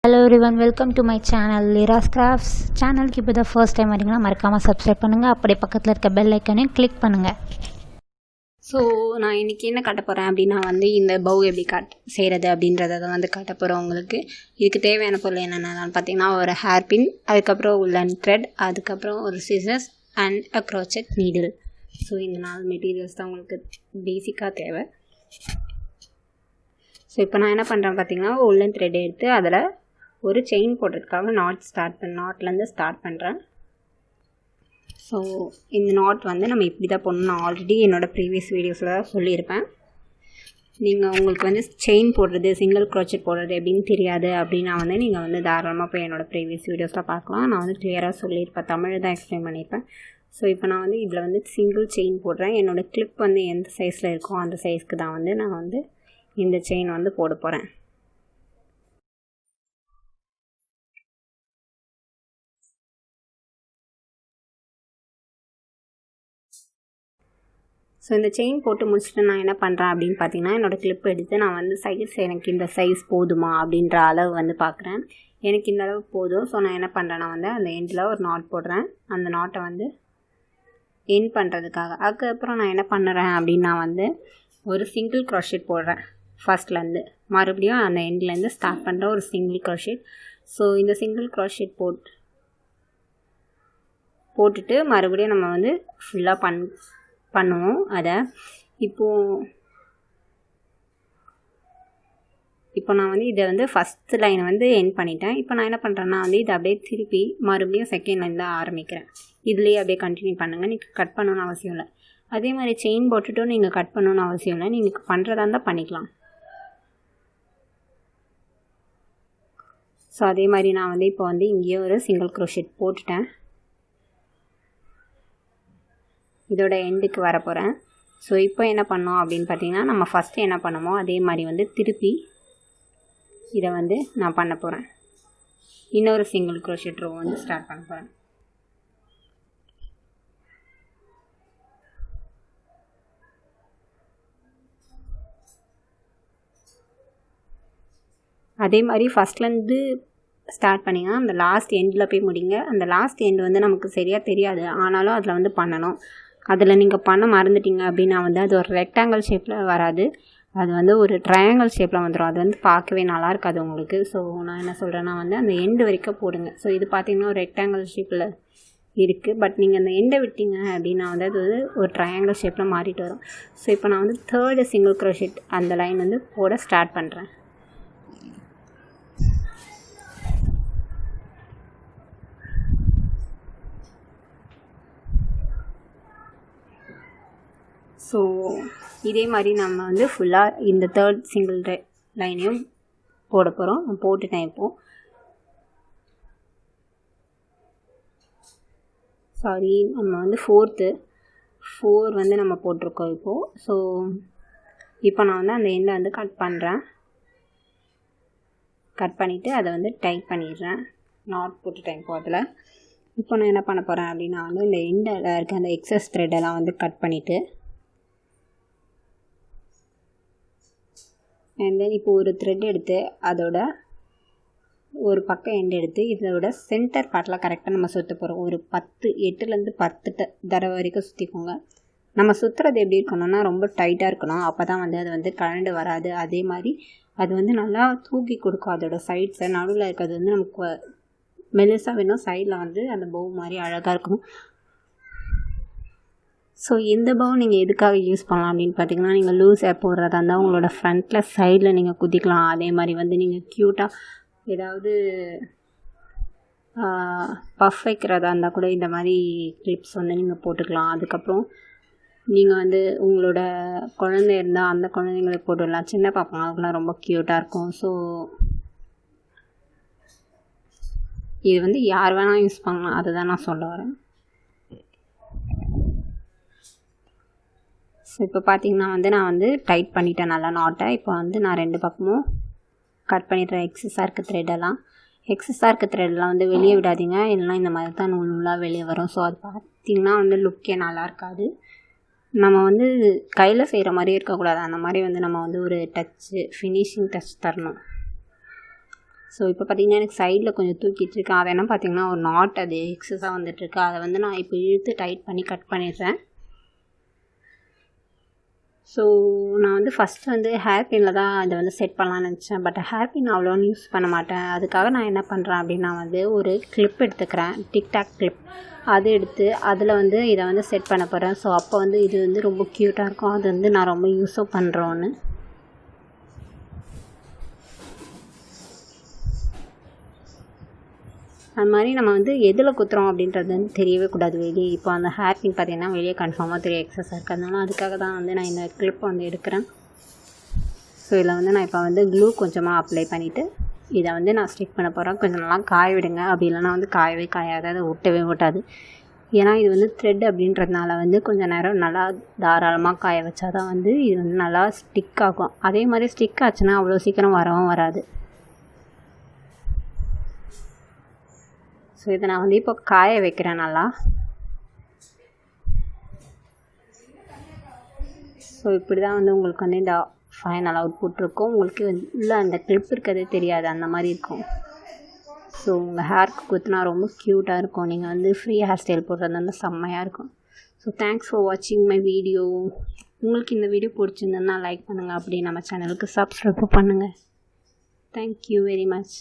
Hello everyone, welcome to my channel Lira's Crafts channel. Ki ipo the first time varingna marakama subscribe pannunga, appadi pakkathula irukka bell icon click pannunga. So நான் இன்னைக்கு என்ன காட்ட போறேன் அப்படினா வந்து இந்த பவு எப்படி செய்யறது அப்படின்றத வந்து காட்ட போறேன் உங்களுக்கு. இதுக்கு தேவையான பொருள் என்னென்னலாம் பாத்தீங்கன்னா ஒரு ஹேர் பின், அதுக்கு அப்புறம் woolen thread, அதுக்கு அப்புறம் ஒரு scissors and a crochet needle. So இந்த நாலு மெட்டீரியல்ஸ் தான் உங்களுக்கு பேசிக்கா தேவை. ஸோ இப்போ நான் என்ன பண்ணுறேன் பார்த்தீங்கன்னா woolen thread எடுத்து அதில் ஒரு செயின் போடுறதுக்காக நாட்லேருந்து ஸ்டார்ட் பண்ணுறேன். ஸோ இந்த நாட் வந்து நம்ம இப்படி தான் போடணும். நான் ஆல்ரெடி என்னோடய ப்ரீவியஸ் வீடியோஸில் தான் சொல்லியிருப்பேன். நீங்கள் உங்களுக்கு வந்து செயின் போடுறது, சிங்கிள் க்ரோச்செட் போடுறது எப்படின்னு தெரியாது அப்படின்னா வந்து நீங்கள் வந்து தாராளமாக போய் என்னோடய ப்ரீவியஸ் வீடியோஸில் பார்க்கலாம். நான் வந்து கிளியராக சொல்லியிருப்பேன், தமிழ் தான் எக்ஸ்பிளைன் பண்ணியிருப்பேன். ஸோ இப்போ நான் வந்து இதில் வந்து சிங்கிள் செயின் போடுறேன். என்னோடய கிளிப் வந்து எந்த சைஸில் இருக்கோ அந்த சைஸ்க்கு தான் வந்து நான் வந்து இந்த செயின் வந்து போட போகிறேன். ஸோ இந்த செயின் போட்டு முடிச்சுட்டு நான் என்ன பண்ணுறேன் அப்படின்னு பார்த்தீங்கன்னா என்னோடய கிளிப் எடுத்து நான் வந்து சைஸ் எனக்கு இந்த சைஸ் போதுமா அப்படின்ற அளவு வந்து பார்க்குறேன். எனக்கு இந்த அளவு போதும். ஸோ நான் என்ன பண்ணுறேன்னா வந்து அந்த எண்டில் ஒரு நாட் போடுறேன். அந்த நாட்டை வந்து எண்ட் பண்ணுறதுக்காக. அதுக்கப்புறம் நான் என்ன பண்ணுறேன் அப்படின்னா வந்து ஒரு சிங்கிள் க்ரோஷெட் போடுறேன். ஃபர்ஸ்ட்லேருந்து மறுபடியும் அந்த எண்ட்லேருந்து ஸ்டார்ட் பண்ணுற ஒரு சிங்கிள் க்ரோஷெட். ஸோ இந்த சிங்கிள் க்ரோஷெட் போட்டுட்டு மறுபடியும் நம்ம வந்து ஃபுல்லாக பண்ணுவோம் அதை. இப்போ நான் வந்து இதை வந்து ஃபஸ்ட் லைனை வந்து எண்ட் பண்ணிட்டேன். இப்போ நான் என்ன பண்ணுறேன்னா வந்து இதை அப்படியே திருப்பி மறுபடியும் செகண்ட் லைன் தான் ஆரம்பிக்கிறேன். இதுலேயே அப்படியே கண்டினியூ பண்ணுங்கள். நீங்கள் கட் பண்ணணும்னு அவசியம் இல்லை. அதே மாதிரி செயின் போட்டுட்டும் நீங்கள் கட் பண்ணணும்னு அவசியம் இல்லை. நீங்கள் பண்ணுறதா இருந்தால் பண்ணிக்கலாம். ஸோ அதே மாதிரி நான் வந்து இப்போ வந்து இங்கேயே ஒரு சிங்கிள் க்ரோஷெட் போட்டுட்டேன். இதோட எண்டுக்கு வர போகிறேன். ஸோ இப்போ என்ன பண்ணோம் அப்படின்னு பார்த்தீங்கன்னா நம்ம ஃபஸ்ட்டு என்ன பண்ணமோ அதே மாதிரி வந்து திருப்பி இதை வந்து நான் பண்ண போகிறேன். இன்னொரு சிங்கிள் க்ரோஷெட் ரோ வந்து ஸ்டார்ட் பண்ண போகிறேன். அதே மாதிரி ஃபஸ்ட்லேருந்து ஸ்டார்ட் பண்ணிங்கன்னா அந்த லாஸ்ட் எண்டில் போய் முடிங்க. அந்த லாஸ்ட் எண்டு வந்து நமக்கு சரியாக தெரியாது, ஆனாலும் அதில் வந்து பண்ணணும். அதில் நீங்கள் பண்ண மறந்துட்டீங்க அப்படின்னா வந்து அது ஒரு ரெக்டாங்கிள் ஷேப்பில் வராது, அது வந்து ஒரு ட்ரையாங்கிள் ஷேப்பில் வந்துடும். அது வந்து பார்க்கவே நல்லா இருக்காது உங்களுக்கு. ஸோ நான் என்ன சொல்கிறேன்னா வந்து அந்த எண்டு வரைக்கும் போடுங்க. ஸோ இது பார்த்திங்கன்னா ஒரு ரெக்டாங்கிள் ஷேப்பில் இருக்குது. பட் நீங்கள் அந்த எண்டை விட்டீங்க அப்படின்னா வந்து அது ஒரு ட்ரையாங்கிள் ஷேப்பில் மாறிட்டு வரும். ஸோ இப்போ நான் வந்து தேர்டு சிங்கிள் க்ரோஷெட் அந்த லைன் வந்து போட ஸ்டார்ட் பண்ணுறேன். ஸோ இதே மாதிரி நம்ம வந்து ஃபுல்லாக இந்த தேர்ட் சிங்கிள் லைனையும் போட போகிறோம். நான் போட்டுட்டேன் இப்போது. சாரி, நம்ம வந்து ஃபோர் வந்து நம்ம போட்டிருக்கோம் இப்போது. ஸோ இப்போ நான் வந்து அந்த எண்டை வந்து கட் பண்ணுறேன். கட் பண்ணிவிட்டு அதை வந்து டைட் பண்ணிடுறேன். நாட் போட்டுட்டேன் இப்போ அதில். இப்போ நான் என்ன பண்ண போகிறேன் அப்படின்னா வந்து இந்த எண்டில் இருக்க அந்த எக்ஸஸ் த்ரெட்டெல்லாம் வந்து கட் பண்ணிவிட்டு அண்ட் தென் இப்போ ஒரு த்ரெட் எடுத்து அதோட ஒரு பக்கம் எண்டு எடுத்து இதோட சென்டர் பார்ட்டில் கரெக்டாக நம்ம சுற்ற போகிறோம். ஒரு 8லேருந்து 10 தடவை வரைக்கும் சுற்றிக்கோங்க. நம்ம சுற்றுறது எப்படி இருக்கணும்னா ரொம்ப டைட்டாக இருக்கணும். அப்போ தான் வந்து அது வந்து கழண்டு வராது. அதே மாதிரி அது வந்து நல்லா தூக்கி கொடுக்கும். அதோட சைட்ஸை நடுவில் இருக்கிறது வந்து நமக்கு மெலிசாக வேணும், சைடில் வந்து அந்த பவு மாதிரி அழகாக இருக்கணும். ஸோ இந்த பவு நீங்கள் எதுக்காக யூஸ் பண்ணலாம் அப்படின்னு பார்த்தீங்கன்னா நீங்கள் லூஸ் போடுறதா இருந்தால் உங்களோட ஃப்ரண்ட்டில் சைடில் நீங்கள் குத்திக்கலாம். அதே மாதிரி வந்து நீங்கள் க்யூட்டாக ஏதாவது பஃப் வைக்கிறதா இருந்தால் கூட இந்த மாதிரி கிளிப்ஸ் வந்து நீங்கள் போட்டுக்கலாம். அதுக்கப்புறம் நீங்கள் வந்து உங்களோட குழந்தை இருந்தால் அந்த குழந்தைங்களுக்கு போட்டுடலாம். சின்ன பாப்பாங்க அதுக்கெலாம் ரொம்ப க்யூட்டாக இருக்கும். ஸோ இது வந்து யார் வேணால் யூஸ் பண்ணலாம், அதுதான் நான் சொல்ல வரேன். ஸோ இப்போ பார்த்தீங்கன்னா வந்து நான் வந்து டைட் பண்ணிட்டேன் நல்லா நாட்டை. இப்போ வந்து நான் 2 பக்கமும் கட் பண்ணிடுறேன். எக்ஸஸாக இருக்க த்ரெட்டெல்லாம் வந்து வெளியே விடாதீங்க, இல்லைனா இந்த மாதிரி தான் நூலாக வெளியே வரும். ஸோ அது பார்த்திங்கன்னா வந்து லுக்கே நல்லா இருக்காது. நம்ம வந்து கையில் செய்கிற மாதிரி இருக்கக்கூடாது. அந்த மாதிரி வந்து நம்ம வந்து ஒரு ஃபினிஷிங் டச் தரணும். ஸோ இப்போ பார்த்திங்கன்னா எனக்கு சைடில் கொஞ்சம் தூக்கிட்டுருக்கேன். அதை என்ன பார்த்திங்கன்னா ஒரு நாட் அது எக்ஸஸாக வந்துட்டுருக்கு. அதை வந்து நான் இப்போ இழுத்து டைட் பண்ணி கட் பண்ணிடுறேன். ஸோ நான் வந்து ஃபஸ்ட்டு வந்து ஹேர் பின்னில் தான் அதை வந்து செட் பண்ணலான்னு நினச்சேன். பட் ஹேர் பின் அவ்வளோன்னு யூஸ் பண்ண மாட்டேன். அதுக்காக நான் என்ன பண்ணுறேன் அப்படின்னா வந்து ஒரு கிளிப் எடுத்துக்கிறேன், டிக்டாக் கிளிப். அது எடுத்து அதில் வந்து இதை வந்து செட் பண்ண போகிறேன். ஸோ அப்போ வந்து இது வந்து ரொம்ப க்யூட்டாக இருக்கும். அது வந்து நான் ரொம்ப யூஸும் பண்ணுறோன்னு. அது மாதிரி நம்ம வந்து எதில் குத்துறோம் அப்படின்றது வந்து தெரியவே கூடாது வெளியே. இப்போ அந்த ஹேர் பின் பார்த்திங்கன்னா வெளியே கன்ஃபார்மாக 3 எக்ஸஸாக இருக்கிறதுனால அதுக்காக தான் வந்து நான் இந்த கிளிப் வந்து எடுக்கிறேன். ஸோ இதில் வந்து நான் இப்போ வந்து க்ளூ கொஞ்சமாக அப்ளை பண்ணிவிட்டு இதை வந்து நான் ஸ்டிக் பண்ண போகிறேன். கொஞ்சம் நல்லா காய விடுங்க. அப்படி இல்லைனா வந்து காயவே காயாது, அதை ஒட்டவே ஒட்டாது. ஏன்னா இது வந்து த்ரெட் அப்படின்றதுனால வந்து கொஞ்சம் நேரம் நல்லா தாராளமாக காய வச்சா தான் வந்து இது வந்து நல்லா ஸ்டிக் ஆகும். அதே மாதிரி ஸ்டிக் ஆச்சுன்னா அவ்வளோ சீக்கிரம் வரவும் வராது. ஸோ இதை நான் வந்து இப்போ காய வைக்கிறேன் நல்லா. ஸோ இப்படி தான் வந்து உங்களுக்கு வந்து இந்த ஃபைனல் அவுட்புட் இருக்கும். உங்களுக்கு உள்ள அந்த கிளிப் இருக்கிறதே தெரியாது, அந்த மாதிரி இருக்கும். ஸோ உங்கள் ஹேருக்கு குத்துனா ரொம்ப க்யூட்டாக இருக்கும். நீங்கள் வந்து ஃப்ரீ ஹேர் ஸ்டைல் போடுறது வந்து செம்மையாக இருக்கும். ஸோ தேங்க்ஸ் ஃபார் வாட்சிங் மை வீடியோ. உங்களுக்கு இந்த வீடியோ பிடிச்சிருந்ததுன்னா லைக் பண்ணுங்கள். அப்படி நம்ம சேனலுக்கு சப்ஸ்கிரைப் பண்ணுங்கள். Thank you very much.